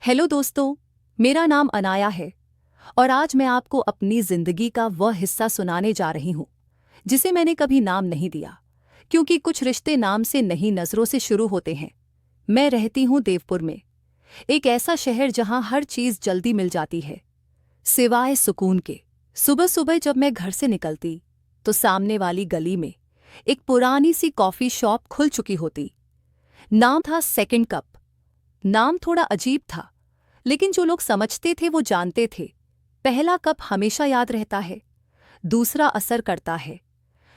Hello दोस्तों, मेरा नाम अनाया है और आज मैं आपको अपनी जिंदगी का वह हिस्सा सुनाने जा रही हूं जिसे मैंने कभी नाम नहीं दिया, क्योंकि कुछ रिश्ते नाम से नहीं नजरों से शुरू होते हैं। मैं रहती हूं देवपुर में, एक ऐसा शहर जहां हर चीज जल्दी मिल जाती है सिवाय सुकून के। सुबह सुबह जब मैं घर से निकलती तो सामने वाली गली में एक पुरानी सी कॉफी शॉप खुल चुकी होती। नाम था सेकंड कप। नाम थोड़ा अजीब था, लेकिन जो लोग समझते थे वो जानते थे। पहला कप हमेशा याद रहता है, दूसरा असर करता है।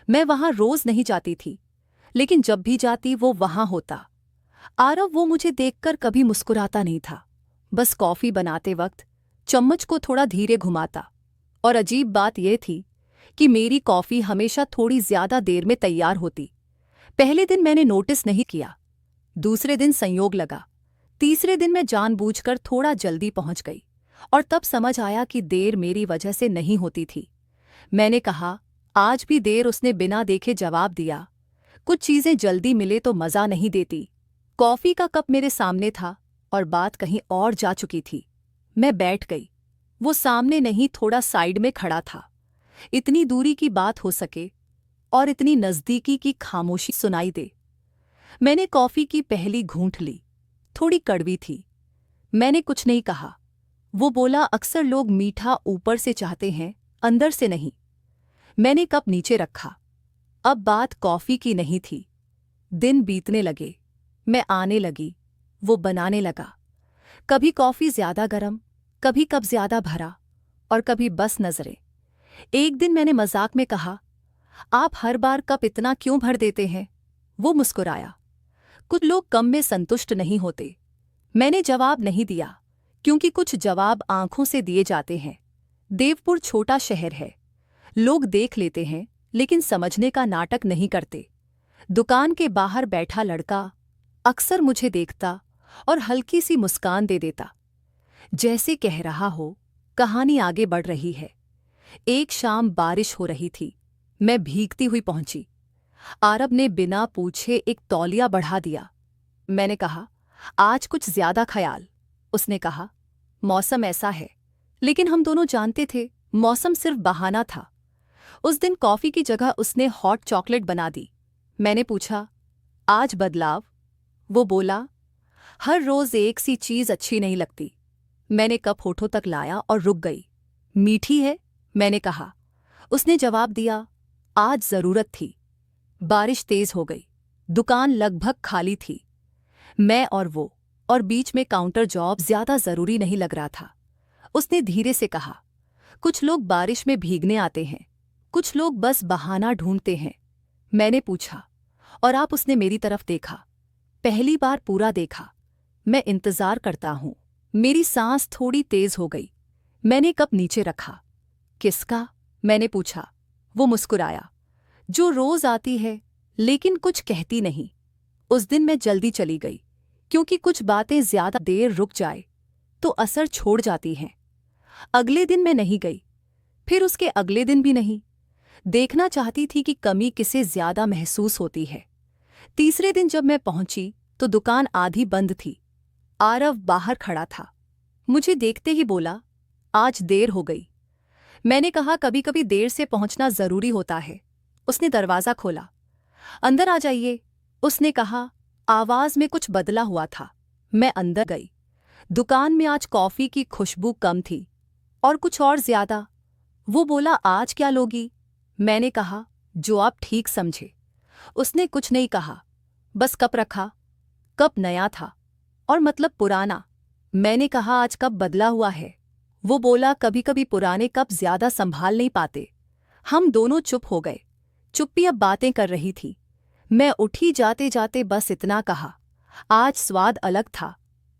मैं वहां रोज नहीं जाती थी, लेकिन जब भी जाती वो वहां होता। आरव वो मुझे देखकर कभी मुस्कुराता नहीं था, बस कॉफी बनाते वक्त चम्मच को थोड़ा धीरे घुमाता। और अजीब बात यह थी कि मेरी कॉफी हमेशा थोड़ी ज्यादा देर में तैयार होती। पहले दिन मैंने नोटिस नहीं किया, दूसरे दिन संयोग लगा, तीसरे दिन मैं जानबूझकर थोड़ा जल्दी पहुंच गई और तब समझ आया कि देर मेरी वजह से नहीं होती थी। मैंने कहा, आज भी देर? उसने बिना देखे जवाब दिया, कुछ चीजें जल्दी मिले तो मजा नहीं देती। कॉफी का कप मेरे सामने था और बात कहीं और जा चुकी थी। मैं बैठ गई। वो सामने नहीं, थोड़ा साइड में खड़ा था। इतनी दूरी की बात हो सके और इतनी नजदीकी की खामोशी सुनाई दे। मैंने कॉफी की पहली घूंट ली, थोड़ी कड़वी थी। मैंने कुछ नहीं कहा। वो बोला, अक्सर लोग मीठा ऊपर से चाहते हैं, अंदर से नहीं। मैंने कप नीचे रखा। अब बात कॉफी की नहीं थी। दिन बीतने लगे, मैं आने लगी, वो बनाने लगा। कभी कॉफी ज्यादा गरम, कभी कप ज्यादा भरा और कभी बस नजरें। एक दिन मैंने मजाक में कहा, आप हर बार कप इतना क्यों भर देते हैं? वो मुस्कुराया, कुछ लोग कम में संतुष्ट नहीं होते। मैंने जवाब नहीं दिया, क्योंकि कुछ जवाब आंखों से दिए जाते हैं। देवपुर छोटा शहर है, लोग देख लेते हैं लेकिन समझने का नाटक नहीं करते। दुकान के बाहर बैठा लड़का अक्सर मुझे देखता और हल्की सी मुस्कान दे देता, जैसे कह रहा हो कहानी आगे बढ़ रही है। एक शाम बारिश हो रही थी, मैं भीगती हुई पहुंची। आरब ने बिना पूछे एक तौलिया बढ़ा दिया। मैंने कहा, आज कुछ ज्यादा ख्याल? उसने कहा, मौसम ऐसा है। लेकिन हम दोनों जानते थे मौसम सिर्फ बहाना था। उस दिन कॉफी की जगह उसने हॉट चॉकलेट बना दी। मैंने पूछा, आज बदलाव? वो बोला, हर रोज एक सी चीज अच्छी नहीं लगती। मैंने कप होठों तक लाया और रुक गई। मीठी है? मैंने कहा। उसने जवाब दिया, आज जरूरत थी। बारिश तेज हो गई, दुकान लगभग खाली थी। मैं और वो, और बीच में काउंटर जॉब ज्यादा जरूरी नहीं लग रहा था। उसने धीरे से कहा, कुछ लोग बारिश में भीगने आते हैं, कुछ लोग बस बहाना ढूंढते हैं। मैंने पूछा, और आप? उसने मेरी तरफ देखा, पहली बार पूरा देखा। मैं इंतजार करता हूं। मेरी सांस थोड़ी तेज हो गई। मैंने कप नीचे रखा। किसका? मैंने पूछा। वो मुस्कुराया, जो रोज आती है लेकिन कुछ कहती नहीं। उस दिन मैं जल्दी चली गई, क्योंकि कुछ बातें ज्यादा देर रुक जाए तो असर छोड़ जाती हैं। अगले दिन मैं नहीं गई, फिर उसके अगले दिन भी नहीं। देखना चाहती थी कि कमी किसे ज्यादा महसूस होती है। तीसरे दिन जब मैं पहुंची तो दुकान आधी बंद थी। आरव बाहर खड़ा था। मुझे देखते ही बोला, आज देर हो गई। मैंने कहा, कभी कभी देर से पहुंचना जरूरी होता है। उसने दरवाजा खोला। अंदर आ जाइए, उसने कहा। आवाज में कुछ बदला हुआ था। मैं अंदर गई। दुकान में आज कॉफी की खुशबू कम थी और कुछ और ज्यादा। वो बोला, आज क्या लोगी? मैंने कहा, जो आप ठीक समझे। उसने कुछ नहीं कहा, बस कप रखा। कप नया था, और मतलब पुराना। मैंने कहा, आज कप बदला हुआ है। वो बोला, कभी कभी पुराने कप ज्यादा संभाल नहीं पाते। हम दोनों चुप हो गए। चुप्पी अब बातें कर रही थी। मैं उठी, जाते जाते बस इतना कहा, आज स्वाद अलग था।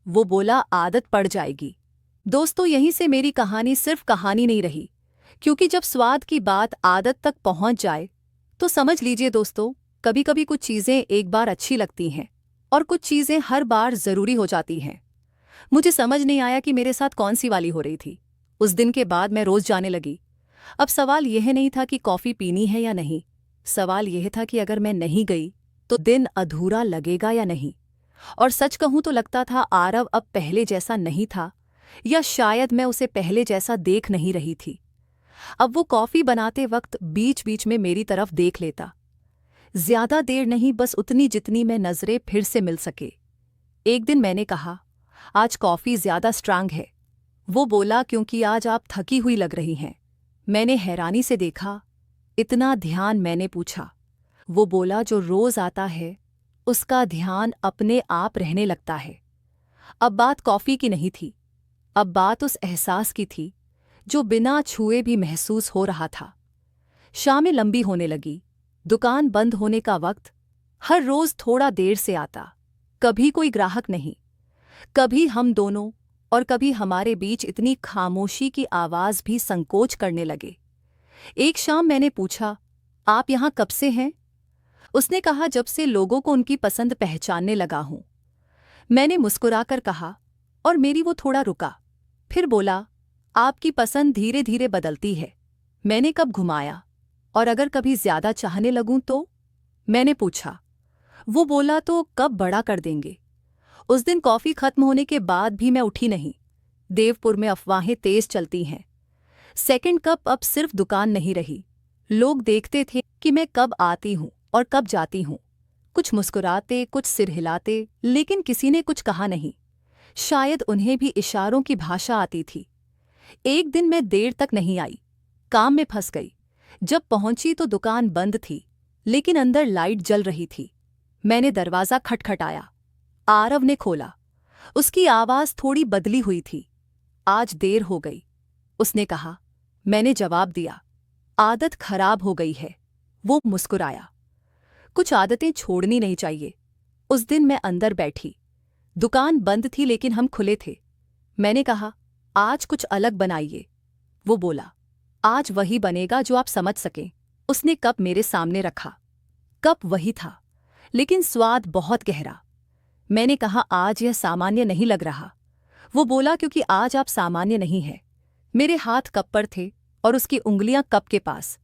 वो बोला, आदत पड़ जाएगी। दोस्तों, यहीं से मेरी कहानी सिर्फ कहानी नहीं रही, क्योंकि जब स्वाद की बात आदत तक पहुंच जाए तो समझ लीजिए दोस्तों, कभी कभी कुछ चीजें एक बार अच्छी लगती हैं और कुछ चीजें हर बार जरूरी हो जाती हैं। मुझे समझ नहीं आया कि मेरे साथ कौन सी वाली हो रही थी। उस दिन के बाद मैं रोज जाने लगी। अब सवाल यह नहीं था कि कॉफी पीनी है या नहीं, सवाल यह था कि अगर मैं नहीं गई तो दिन अधूरा लगेगा या नहीं। और सच कहूं तो लगता था आरव अब पहले जैसा नहीं था, या शायद मैं उसे पहले जैसा देख नहीं रही थी। अब वो कॉफी बनाते वक्त बीच बीच में मेरी तरफ देख लेता। ज्यादा देर नहीं, बस उतनी जितनी मैं नजरें फिर से मिल सके। एक दिन मैंने कहा, आज कॉफी ज्यादा स्ट्रांग है। वो बोला, क्योंकि आज आप थकी हुई लग रही हैं। मैंने हैरानी से देखा, इतना ध्यान? मैंने पूछा। वो बोला, जो रोज आता है उसका ध्यान अपने आप रहने लगता है। अब बात कॉफी की नहीं थी, अब बात उस एहसास की थी जो बिना छुए भी महसूस हो रहा था। शामें लंबी होने लगी, दुकान बंद होने का वक्त। हर रोज थोड़ा देर से आता, कभी कोई ग्राहक नहीं, कभी हम दोनों, और कभी हमारे बीच इतनी खामोशी की आवाज भी संकोच करने लगे। एक शाम मैंने पूछा, आप यहां कब से हैं? उसने कहा, जब से लोगों को उनकी पसंद पहचानने लगा हूं। मैंने मुस्कुराकर कहा, और मेरी? वो थोड़ा रुका, फिर बोला, आपकी पसंद धीरे धीरे बदलती है। मैंने कब घुमाया? और अगर कभी ज्यादा चाहने लगूं तो? मैंने पूछा। वो बोला, तो कब बड़ा कर देंगे? उस दिन कॉफी खत्म होने के बाद भी मैं उठी नहीं। देवपुर में अफवाहें तेज चलती हैं। सेकंड कप अब सिर्फ दुकान नहीं रही, लोग देखते थे कि मैं कब आती हूं और कब जाती हूं। कुछ मुस्कुराते, कुछ सिर हिलाते, लेकिन किसी ने कुछ कहा नहीं। शायद उन्हें भी इशारों की भाषा आती थी। एक दिन मैं देर तक नहीं आई, काम में फंस गई। जब पहुंची तो दुकान बंद थी, लेकिन अंदर लाइट जल रही थी। मैंने दरवाज़ा खटखटाया। आरव ने खोला। उसकी आवाज़ थोड़ी बदली हुई थी। आज देर हो गई, उसने कहा। मैंने जवाब दिया, आदत खराब हो गई है। वो मुस्कुराया। कुछ आदतें छोड़नी नहीं चाहिए। उस दिन मैं अंदर बैठी, दुकान बंद थी लेकिन हम खुले थे। मैंने कहा, आज कुछ अलग बनाइए। वो बोला, आज वही बनेगा जो आप समझ सकें। उसने कप मेरे सामने रखा। कप वही था, लेकिन स्वाद बहुत गहरा। मैंने कहा, आज यह सामान्य नहीं लग रहा। वो बोला, क्योंकि आज आप सामान्य नहीं हैं। मेरे हाथ कप पर थे और उसकी उंगलियां कप के पास,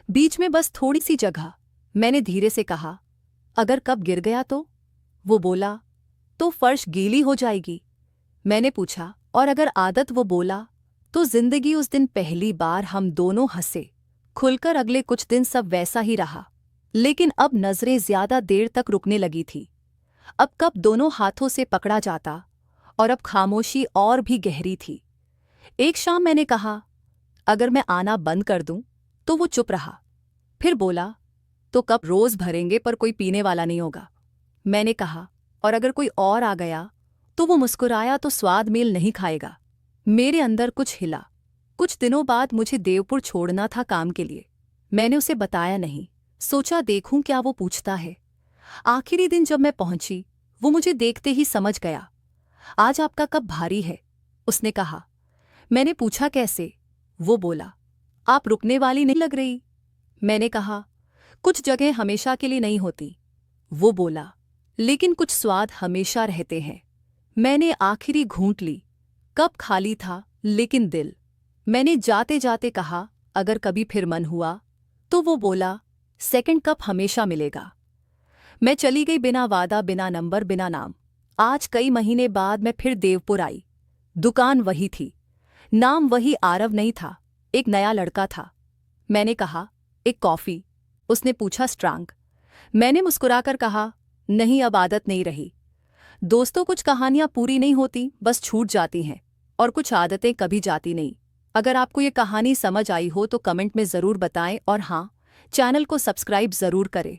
बीच में बस थोड़ी सी जगह। मैंने धीरे से कहा, अगर कप गिर गया तो? वो बोला, तो फर्श गीली हो जाएगी। मैंने पूछा, और अगर आदत? वो बोला, तो जिंदगी। उस दिन पहली बार हम दोनों हंसे खुलकर। अगले कुछ दिन सब वैसा ही रहा, लेकिन अब नजरें ज्यादा देर तक रुकने लगी थी। अब कप दोनों हाथों से पकड़ा जाता, और अब खामोशी और भी गहरी थी। एक शाम मैंने कहा, अगर मैं आना बंद कर दूं? तो वो चुप रहा। फिर बोला, तो कप रोज भरेंगे पर कोई पीने वाला नहीं होगा। मैंने कहा, और अगर कोई और आ गया? तो वो मुस्कुराया, तो स्वाद मेल नहीं खाएगा। मेरे अंदर कुछ हिला। कुछ दिनों बाद मुझे देवपुर छोड़ना था काम के लिए। मैंने उसे बताया नहीं, सोचा देखूं क्या वो पूछता है। आखिरी दिन जब मैं पहुंची, वो मुझे देखते ही समझ गया। आज आपका कप भारी है, उसने कहा। मैंने पूछा, कैसे? वो बोला, आप रुकने वाली नहीं लग रही। मैंने कहा, कुछ जगह हमेशा के लिए नहीं होती। वो बोला, लेकिन कुछ स्वाद हमेशा रहते हैं। मैंने आखिरी घूंट ली। कप खाली था, लेकिन दिल। मैंने जाते जाते कहा, अगर कभी फिर मन हुआ तो? वो बोला, सेकंड कप हमेशा मिलेगा। मैं चली गई, बिना वादा, बिना नंबर, बिना नाम। आज कई महीने बाद मैं फिर देवपुर आई। दुकान वही थी, नाम वही। आरव नहीं था, एक नया लड़का था। मैंने कहा, एक कॉफी? उसने पूछा, स्ट्रांग? मैंने मुस्कुराकर कहा, नहीं, अब आदत नहीं रही। दोस्तों, कुछ कहानियां पूरी नहीं होती, बस छूट जाती हैं, और कुछ आदतें कभी जाती नहीं। अगर आपको ये कहानी समझ आई हो तो कमेंट में ज़रूर बताएं, और हाँ, चैनल को सब्सक्राइब ज़रूर करें।